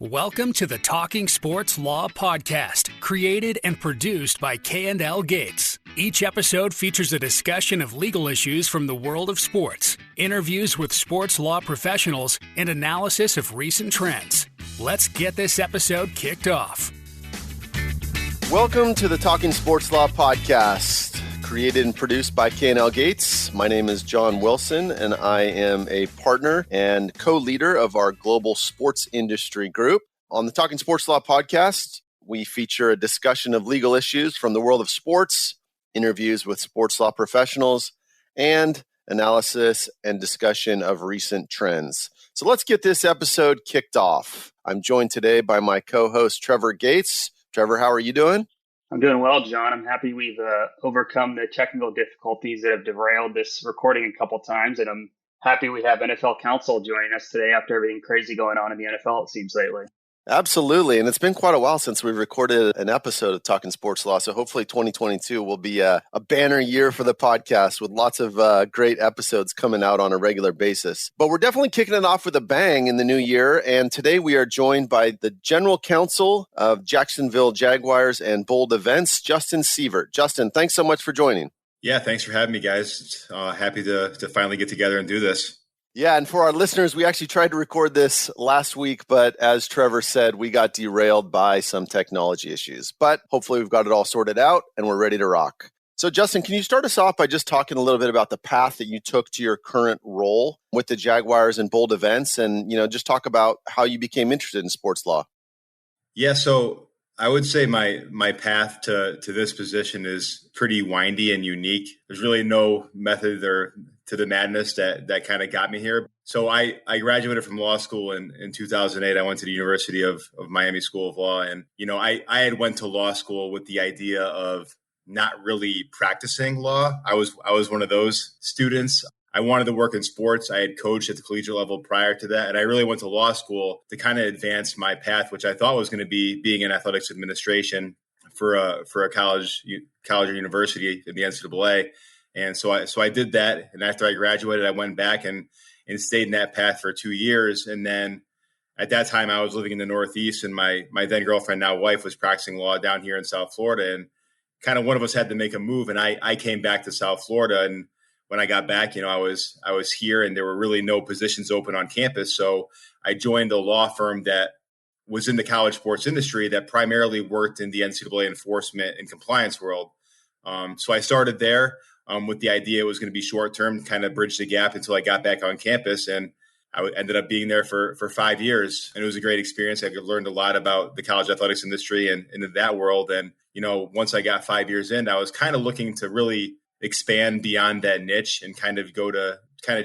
Welcome to the Talking Sports Law Podcast, created and produced by K&L Gates. Each episode features a discussion of legal issues from the world of sports, interviews with sports law professionals, and analysis of recent trends. Let's get this episode kicked off. Welcome to the Talking Sports Law Podcast, created and produced by K&L Gates. My name is John Wilson, and I am a partner and co-leader of our global sports industry group. On the Talking Sports Law Podcast, we feature a discussion of legal issues from the world of sports, interviews with sports law professionals, and analysis and discussion of recent trends. So let's get this episode kicked off. I'm joined today by my co-host, Trevor Gates. Trevor, how are you doing? I'm doing well, John. I'm happy we've overcome the technical difficulties that have derailed this recording a couple times, and I'm happy we have NFL Counsel joining us today after everything crazy going on in the NFL, it seems, lately. Absolutely, and it's been quite a while since we recorded an episode of Talking Sports Law, so hopefully 2022 will be a banner year for the podcast with lots of great episodes coming out on a regular basis. But we're definitely kicking it off with a bang in the new year, and today we are joined by the General Counsel of Jacksonville Jaguars and Bold Events, Justin Sievert. Justin, thanks so much for joining. Yeah, thanks for having me, guys. Happy to finally get together and do this. Yeah, and for our listeners, we actually tried to record this last week, but as Trevor said, we got derailed by some technology issues. But hopefully we've got it all sorted out and we're ready to rock. So Justin, can you start us off by just talking a little bit about the path that you took to your current role with the Jaguars and Bold Events, and just talk about how you became interested in sports law? Yeah, so I would say my path to this position is pretty windy and unique. There's really no method or to the madness that kind of got me here. So I graduated from law school in 2008. I went to the University of Miami School of Law. And, I had went to law school with the idea of not really practicing law. I was one of those students. I wanted to work in sports. I had coached at the collegiate level prior to that. And I really went to law school to kind of advance my path, which I thought was going to be being in athletics administration for a college or university in the NCAA. And so I did that. And after I graduated, I went back and stayed in that path for 2 years. And then at that time, I was living in the Northeast, and my then girlfriend, now wife, was practicing law down here in South Florida. And kind of one of us had to make a move. And I came back to South Florida. And when I got back, I was here, and there were really no positions open on campus. So I joined a law firm that was in the college sports industry that primarily worked in the NCAA enforcement and compliance world. So I started there. With the idea it was going to be short-term, kind of bridge the gap until I got back on campus. And I ended up being there for 5 years. And it was a great experience. I learned a lot about the college athletics industry and in that world. And, once I got 5 years in, I was kind of looking to really expand beyond that niche and kind of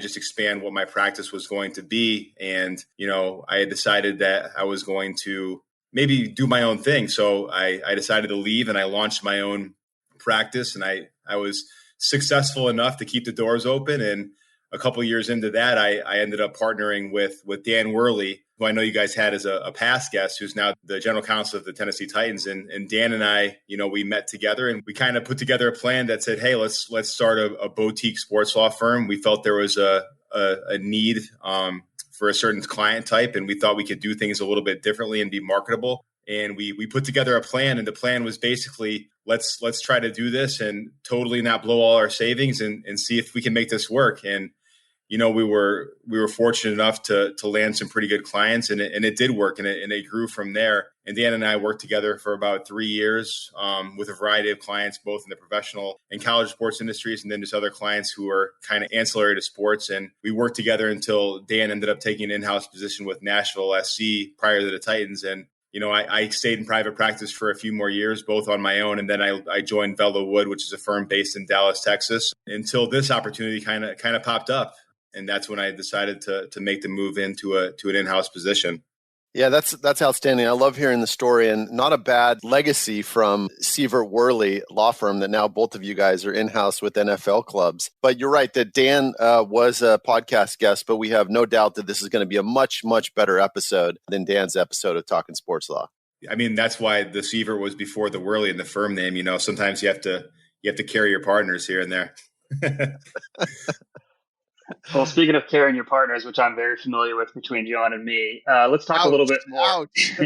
just expand what my practice was going to be. And, I had decided that I was going to maybe do my own thing. So I decided to leave, and I launched my own practice. And I was successful enough to keep the doors open. And a couple of years into that, I ended up partnering with Dan Worley, who I know you guys had as a past guest, who's now the general counsel of the Tennessee Titans. And Dan and I, we met together, and we kind of put together a plan that said, hey, let's start a boutique sports law firm. We felt there was a need for a certain client type, and we thought we could do things a little bit differently and be marketable. And we put together a plan, and the plan was basically, let's try to do this and totally not blow all our savings and see if we can make this work. And, we were fortunate enough to land some pretty good clients, and it did work, and it grew from there. And Dan and I worked together for about 3 years with a variety of clients, both in the professional and college sports industries, and then just other clients who are kind of ancillary to sports. And we worked together until Dan ended up taking an in-house position with Nashville SC prior to the Titans. And I stayed in private practice for a few more years, both on my own. And then I joined Velo Wood, which is a firm based in Dallas, Texas, until this opportunity kind of popped up. And that's when I decided to make the move into an in-house position. Yeah, that's outstanding. I love hearing the story, and not a bad legacy from Sievert Worley law firm that now both of you guys are in-house with NFL clubs. But you're right that Dan was a podcast guest, but we have no doubt that this is going to be a much, much better episode than Dan's episode of Talking Sports Law. I mean, that's why the Sievert was before the Worley in the firm name. Sometimes you have to carry your partners here and there. Well, speaking of carrying your partners, which I'm very familiar with between John and me, let's talk a little Ouch! bit more. Ouch!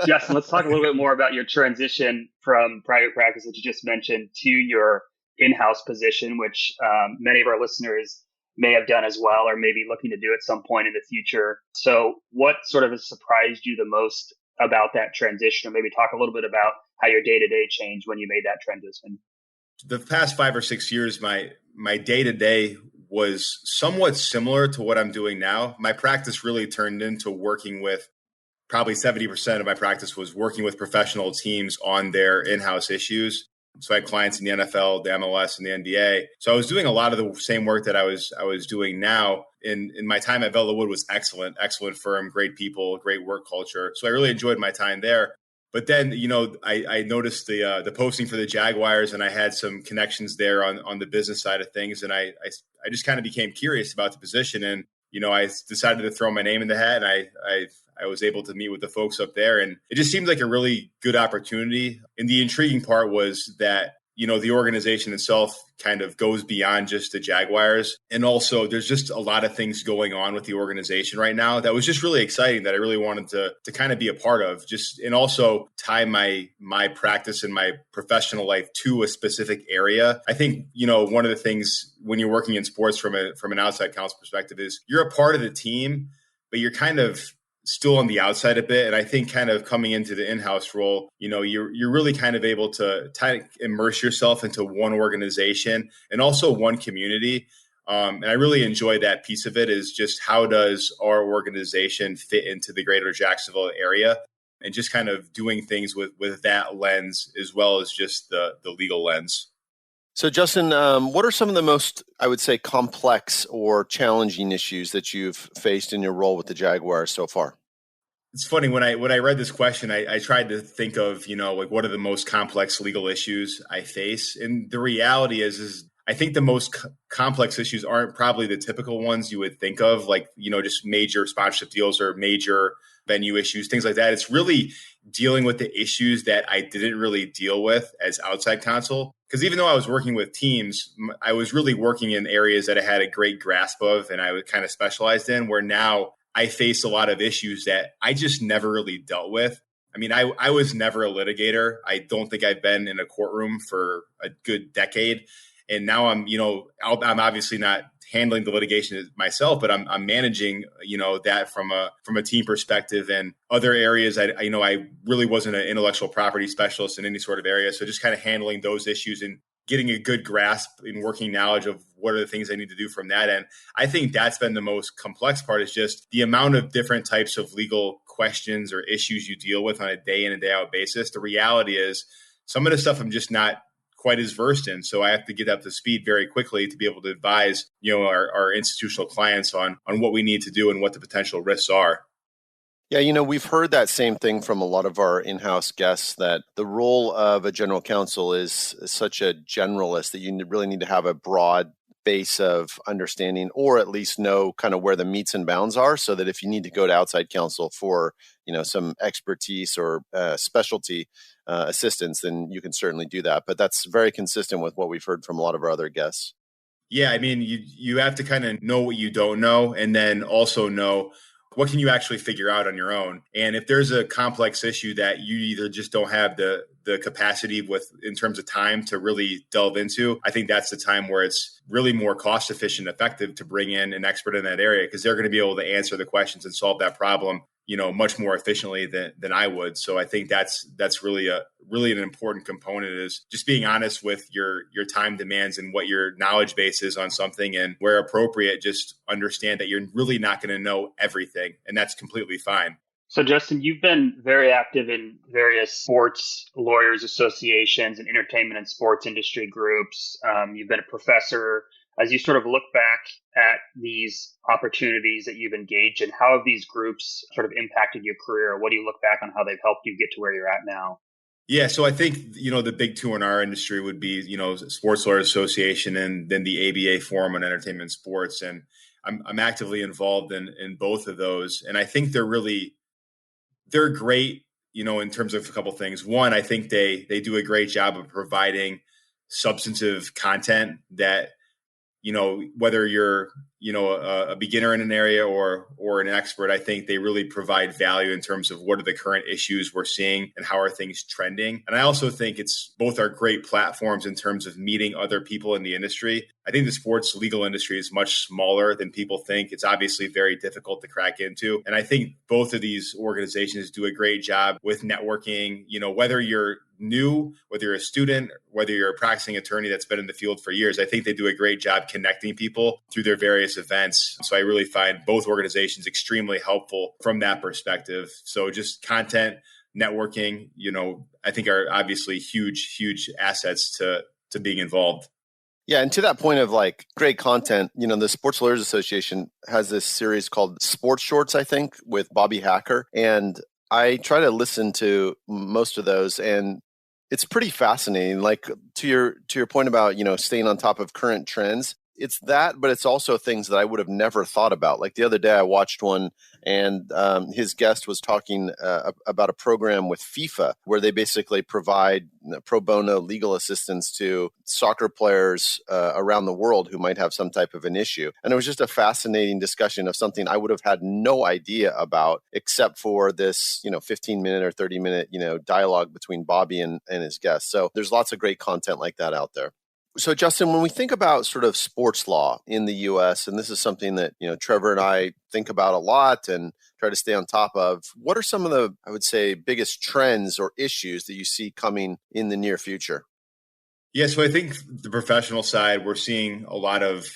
Justin, let's talk a little bit more about your transition from private practice that you just mentioned to your in-house position, which many of our listeners may have done as well, or maybe looking to do at some point in the future. So what sort of has surprised you the most about that transition? Or maybe talk a little bit about how your day-to-day changed when you made that transition. The past 5 or 6 years, my day-to-day was somewhat similar to what I'm doing now. My practice really turned into working with probably 70% of my practice was working with professional teams on their in-house issues. So I had clients in the NFL, the MLS, and the NBA. So I was doing a lot of the same work that I was doing now. In my time at Vela Wood was excellent firm, great people, great work culture. So I really enjoyed my time there. But then, I noticed the posting for the Jaguars, and I had some connections there on the business side of things. And I just kind of became curious about the position. And, I decided to throw my name in the hat, and I was able to meet with the folks up there. And it just seemed like a really good opportunity. And the intriguing part was that, the organization itself kind of goes beyond just the Jaguars. And also there's just a lot of things going on with the organization right now that was just really exciting that I really wanted to kind of be a part of, and also tie my practice and my professional life to a specific area. I think, one of the things when you're working in sports from an outside counsel perspective is you're a part of the team, but you're kind of still on the outside a bit. And I think kind of coming into the in-house role, you're really kind of able to immerse yourself into one organization and also one community. And I really enjoy that piece of it is just how does our organization fit into the greater Jacksonville area and just kind of doing things with that lens as well as just the legal lens. So, Justin, what are some of the most, I would say, complex or challenging issues that you've faced in your role with the Jaguars so far? It's funny, when I read this question, I tried to think of, what are the most complex legal issues I face? And the reality is I think the most complex issues aren't probably the typical ones you would think of, like, just major sponsorship deals or major venue issues, things like that. It's really dealing with the issues that I didn't really deal with as outside counsel. Because even though I was working with teams, I was really working in areas that I had a great grasp of and I was kind of specialized in, where now I face a lot of issues that I just never really dealt with. I mean, I was never a litigator. I don't think I've been in a courtroom for a good decade. And now I'm obviously not handling the litigation myself, but I'm managing, that from a team perspective and other areas. I really wasn't an intellectual property specialist in any sort of area. So just kind of handling those issues and getting a good grasp and working knowledge of what are the things I need to do from that end. I think that's been the most complex part, is just the amount of different types of legal questions or issues you deal with on a day in and day out basis. The reality is some of the stuff I'm just not quite as versed in. So I have to get up to speed very quickly to be able to advise, our institutional clients on what we need to do and what the potential risks are. Yeah, we've heard that same thing from a lot of our in-house guests, that the role of a general counsel is such a generalist that you really need to have a broad base of understanding, or at least know kind of where the meets and bounds are, so that if you need to go to outside counsel for, some expertise or specialty assistance, then you can certainly do that. But that's very consistent with what we've heard from a lot of our other guests. Yeah, I mean, you have to kind of know what you don't know, and then also know what can you actually figure out on your own. And if there's a complex issue that you either just don't have the capacity in terms of time to really delve into, I think that's the time where it's really more cost efficient, effective to bring in an expert in that area, because they're going to be able to answer the questions and solve that problem, much more efficiently than I would. So I think that's really an important component, is just being honest with your time demands and what your knowledge base is on something, and where appropriate, just understand that you're really not going to know everything, and that's completely fine. So, Justin, you've been very active in various sports lawyers associations and entertainment and sports industry groups. You've been a professor. As you sort of look back at these opportunities that you've engaged in, how have these groups sort of impacted your career? What do you look back on how they've helped you get to where you're at now? Yeah, so I think, the big two in our industry would be, Sports Lawyers Association and then the ABA Forum on Entertainment and Sports. And I'm actively involved in both of those. And I think they're great, in terms of a couple of things. One, I think they do a great job of providing substantive content that, whether you're, a beginner in an area or an expert, I think they really provide value in terms of what are the current issues we're seeing and how are things trending. And I also think it's both are great platforms in terms of meeting other people in the industry. I think the sports legal industry is much smaller than people think. It's obviously very difficult to crack into. And I think both of these organizations do a great job with networking, whether you're new, whether you're a student, whether you're a practicing attorney that's been in the field for years. I think they do a great job connecting people through their various events. So I really find both organizations extremely helpful from that perspective. So just content, networking, I think are obviously huge assets to being involved. Yeah, and to that point of great content, the Sports Lawyers Association has this series called Sports Shorts, I think, with Bobby Hacker. And I try to listen to most of those, and it's pretty fascinating. To your point about, staying on top of current trends, it's that, but it's also things that I would have never thought about. Like the other day I watched one, and his guest was talking about a program with FIFA where they basically provide pro bono legal assistance to soccer players around the world who might have some type of an issue. And it was just a fascinating discussion of something I would have had no idea about, except for this, 15-minute or 30-minute, dialogue between Bobby and his guest. So there's lots of great content like that out there. So, Justin, when we think about sort of sports law in the U.S., and this is something that, Trevor and I think about a lot and try to stay on top of, what are some of the, I would say, biggest trends or issues that you see coming in the near future? Yeah, so I think the professional side, we're seeing a lot of,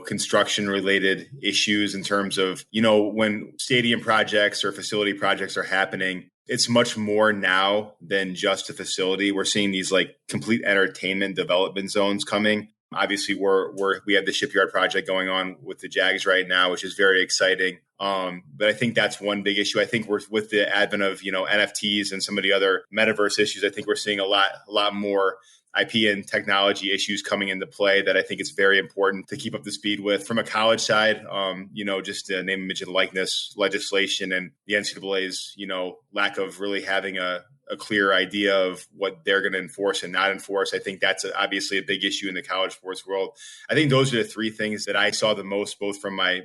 construction related issues in terms of, when stadium projects or facility projects are happening. It's much more now than just a facility. We're seeing these complete entertainment development zones coming. Obviously, we have the shipyard project going on with the Jags right now, which is very exciting. But I think that's one big issue. I think with the advent of NFTs and some of the other metaverse issues, I think we're seeing a lot more IP and technology issues coming into play that I think it's very important to keep up to speed with. From a college side, just the name, image, and likeness legislation and the NCAA's, lack of really having a clear idea of what they're going to enforce and not enforce. I think that's obviously a big issue in the college sports world. I think those are the three things that I saw the most, both from my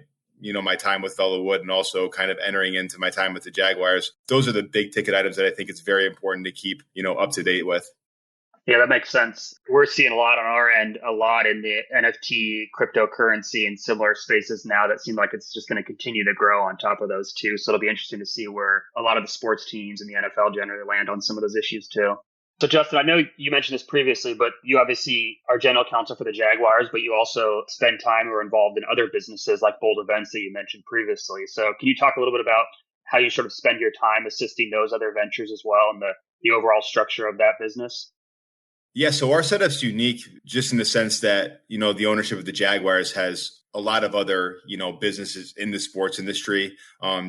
time with Fellowood and also kind of entering into my time with the Jaguars. Those are the big ticket items that I think it's very important to keep, up to date with. Yeah, that makes sense. We're seeing a lot on our end, a lot in the NFT, cryptocurrency, and similar spaces now that seem like it's just going to continue to grow on top of those too. So it'll be interesting to see where a lot of the sports teams and the NFL generally land on some of those issues too. So Justin, I know you mentioned this previously, but you obviously are general counsel for the Jaguars, but you also spend time or are involved in other businesses like Bold Events that you mentioned previously. So can you talk a little bit about how you sort of spend your time assisting those other ventures as well and the overall structure of that business? Yeah, so our setup's unique just in the sense that, the ownership of the Jaguars has a lot of other, businesses in the sports industry.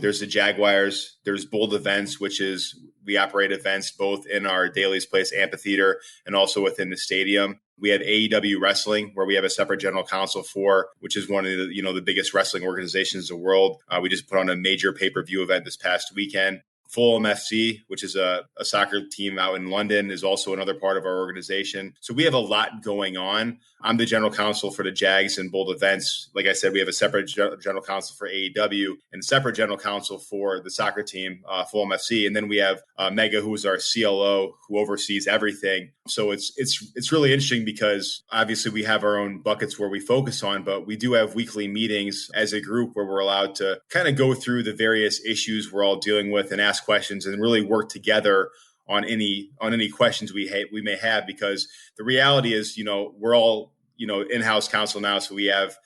There's the Jaguars, there's Bold Events, which is we operate events both in our Daly's Place amphitheater and also within the stadium. We have AEW Wrestling, where we have a separate general counsel for, which is one of the, the biggest wrestling organizations in the world. We just put on a major pay-per-view event this past weekend. Fulham FC, which is a soccer team out in London, is also another part of our organization. So we have a lot going on. I'm the general counsel for the Jags and Bold Events. Like I said, we have a separate general counsel for AEW and separate general counsel for the soccer team, Fulham FC. And then we have Mega, who is our CLO, who oversees everything. So it's really interesting because obviously we have our own buckets where we focus on, but we do have weekly meetings as a group where we're allowed to kind of go through the various issues we're all dealing with and ask questions and really work together on any questions we may have, because the reality is, we're all, in-house counsel now. So we have,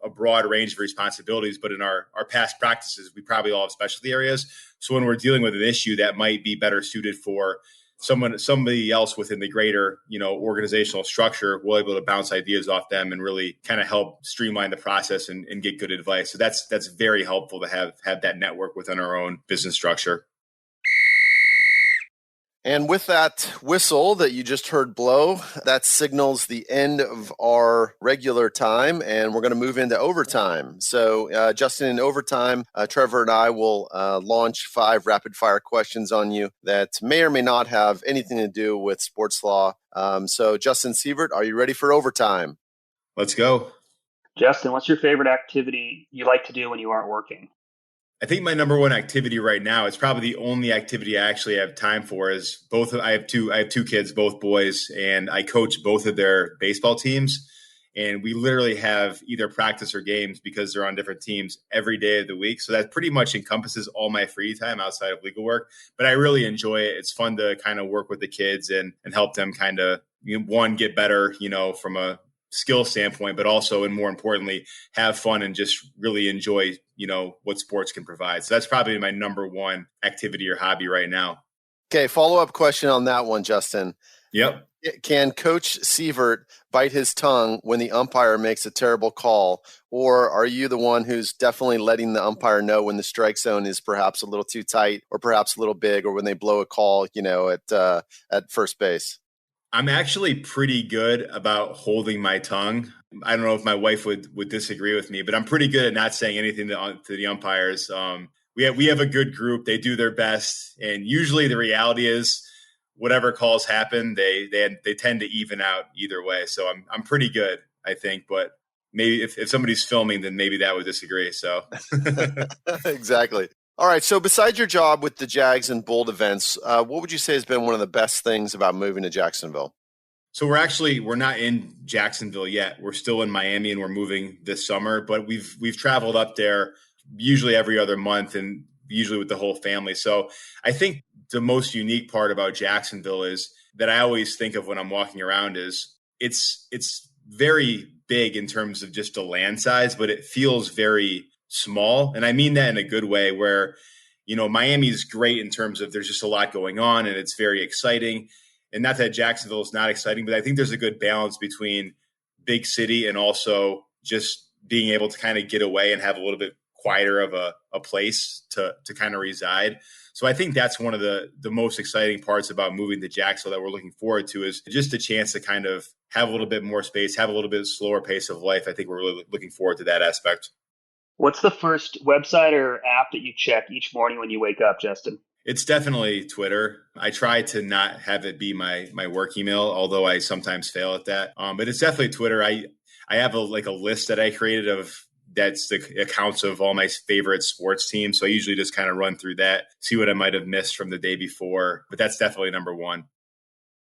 a broad range of responsibilities, but in our past practices, we probably all have specialty areas. So when we're dealing with an issue that might be better suited for somebody else within the greater, organizational structure, we're able to bounce ideas off them and really kind of help streamline the process and get good advice. So that's very helpful to have that network within our own business structure. And with that whistle that you just heard blow, that signals the end of our regular time, and we're going to move into overtime. So, Justin, in overtime, Trevor and I will launch 5 rapid-fire questions on you that may or may not have anything to do with sports law. So, Justin Sievert, are you ready for overtime? Let's go. Justin, what's your favorite activity you like to do when you aren't working? I think my number one activity right now, it's probably the only activity I actually have time for, is both. I have two kids, both boys, and I coach both of their baseball teams. And we literally have either practice or games because they're on different teams every day of the week. So that pretty much encompasses all my free time outside of legal work. But I really enjoy it. It's fun to kind of work with the kids and help them kind of, one, get better, from a skill standpoint, but also, and more importantly, have fun and just really enjoy, what sports can provide. So that's probably my number one activity or hobby right now. Okay, follow-up question on that one, Justin. Yep. Can Coach Sievert bite his tongue when the umpire makes a terrible call, or are you the one who's definitely letting the umpire know when the strike zone is perhaps a little too tight or perhaps a little big, or when they blow a call, at first base? I'm actually pretty good about holding my tongue. I don't know if my wife would disagree with me, but I'm pretty good at not saying anything to the umpires. We have a good group. They do their best, and usually the reality is, whatever calls happen, they tend to even out either way. So I'm pretty good, I think. But maybe if somebody's filming, then maybe that would disagree. So Exactly. All right. So besides your job with the Jags and Bold events, what would you say has been one of the best things about moving to Jacksonville? So we're not in Jacksonville yet. We're still in Miami, and we're moving this summer. But we've traveled up there usually every other month, and usually with the whole family. So I think the most unique part about Jacksonville is that I always think of when I'm walking around is it's very big in terms of just the land size, but it feels very small. And I mean that in a good way, where, Miami is great in terms of there's just a lot going on and it's very exciting. And not that Jacksonville is not exciting, but I think there's a good balance between big city and also just being able to kind of get away and have a little bit quieter of a place to kind of reside. So I think that's one of the most exciting parts about moving to Jacksonville that we're looking forward to, is just a chance to kind of have a little bit more space, have a little bit slower pace of life. I think we're really looking forward to that aspect. What's the first website or app that you check each morning when you wake up, Justin? It's definitely Twitter. I try to not have it be my work email, although I sometimes fail at that. But it's definitely Twitter. I have a list that I created of that's the accounts of all my favorite sports teams. So I usually just kind of run through that, see what I might have missed from the day before. But that's definitely number one.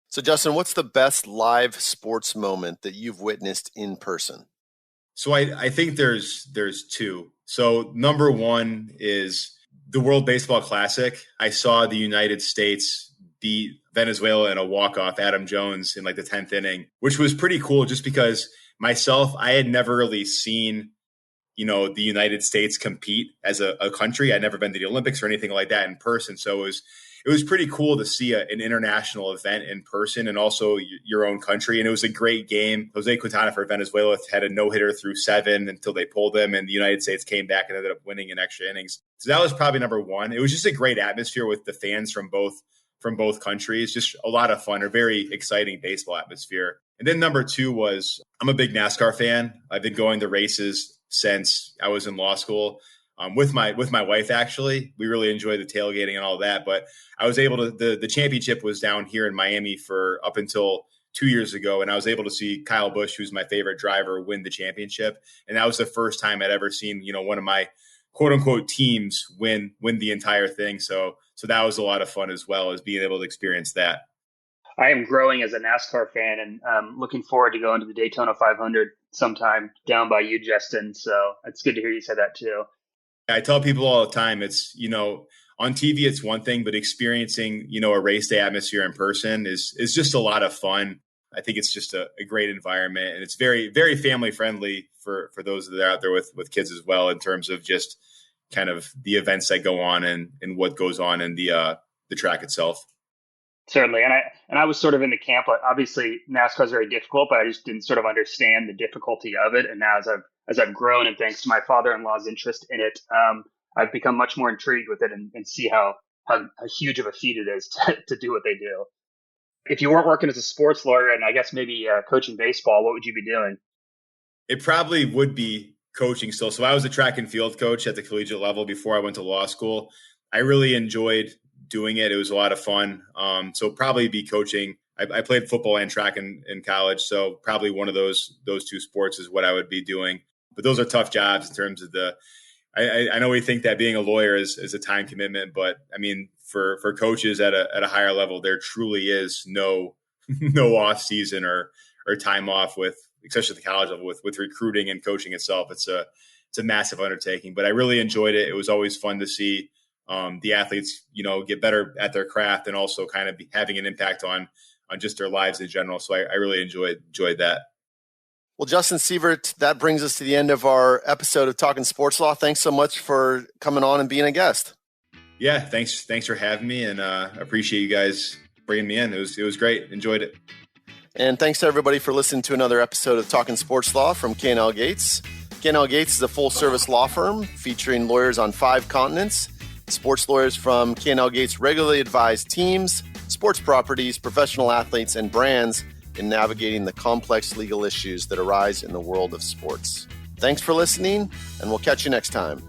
So, Justin, what's the best live sports moment that you've witnessed in person? So I think there's two. So number one is the World Baseball Classic. I saw the United States beat Venezuela in a walk-off, Adam Jones, in the 10th inning, which was pretty cool just because myself, I had never really seen the United States compete as a country. I'd never been to the Olympics or anything like that in person. So it was pretty cool to see an international event in person, and also your own country. And it was a great game. Jose Quintana for Venezuela had a no-hitter through 7 until they pulled him, and the United States came back and ended up winning in extra innings. So that was probably number one. It was just a great atmosphere with the fans from both countries. Just a lot of fun, a very exciting baseball atmosphere. And then number two was, I'm a big NASCAR fan. I've been going to races since I was in law school, with my wife. Actually, we really enjoyed the tailgating and all that. But I was able to, the championship was down here in Miami for up until 2 years ago, and I was able to see Kyle Busch, who's my favorite driver, win the championship. And that was the first time I'd ever seen one of my quote unquote teams win the entire thing. So that was a lot of fun, as well as being able to experience that. I am growing as a NASCAR fan, and looking forward to going to the Daytona 500 sometime down by you, Justin. So it's good to hear you say that too. I tell people all the time, it's, on TV, it's one thing, but experiencing, a race day atmosphere in person is just a lot of fun. I think it's just a great environment, and it's very, very family friendly for those that are out there with kids as well, in terms of just kind of the events that go on and what goes on in the track itself. Certainly. And I was sort of in the camp, obviously NASCAR is very difficult, but I just didn't sort of understand the difficulty of it. And now as I've grown, and thanks to my father-in-law's interest in it, I've become much more intrigued with it and see how huge of a feat it is to do what they do. If you weren't working as a sports lawyer and I guess maybe coaching baseball, what would you be doing? It probably would be coaching still. So I was a track and field coach at the collegiate level before I went to law school. I really enjoyed doing it. It was a lot of fun. So probably be coaching. I played football and track in college. So probably one of those two sports is what I would be doing. But those are tough jobs in terms of I know we think that being a lawyer is a time commitment, but I mean, for coaches at a higher level, there truly is no off season or time off with, especially at the college level, with recruiting and coaching itself. It's a massive undertaking, but I really enjoyed it. It was always fun to see the athletes, get better at their craft and also kind of having an impact on just their lives in general. So I really enjoyed that. Well, Justin Sievert, that brings us to the end of our episode of Talking Sports Law. Thanks so much for coming on and being a guest. Yeah, thanks for having me, and appreciate you guys bringing me in. It was great. Enjoyed it. And thanks to everybody for listening to another episode of Talking Sports Law from K&L Gates. K&L Gates is a full-service law firm featuring lawyers on 5 continents. Sports lawyers from K&L Gates regularly advise teams, sports properties, professional athletes, and brands in navigating the complex legal issues that arise in the world of sports. Thanks for listening, and we'll catch you next time.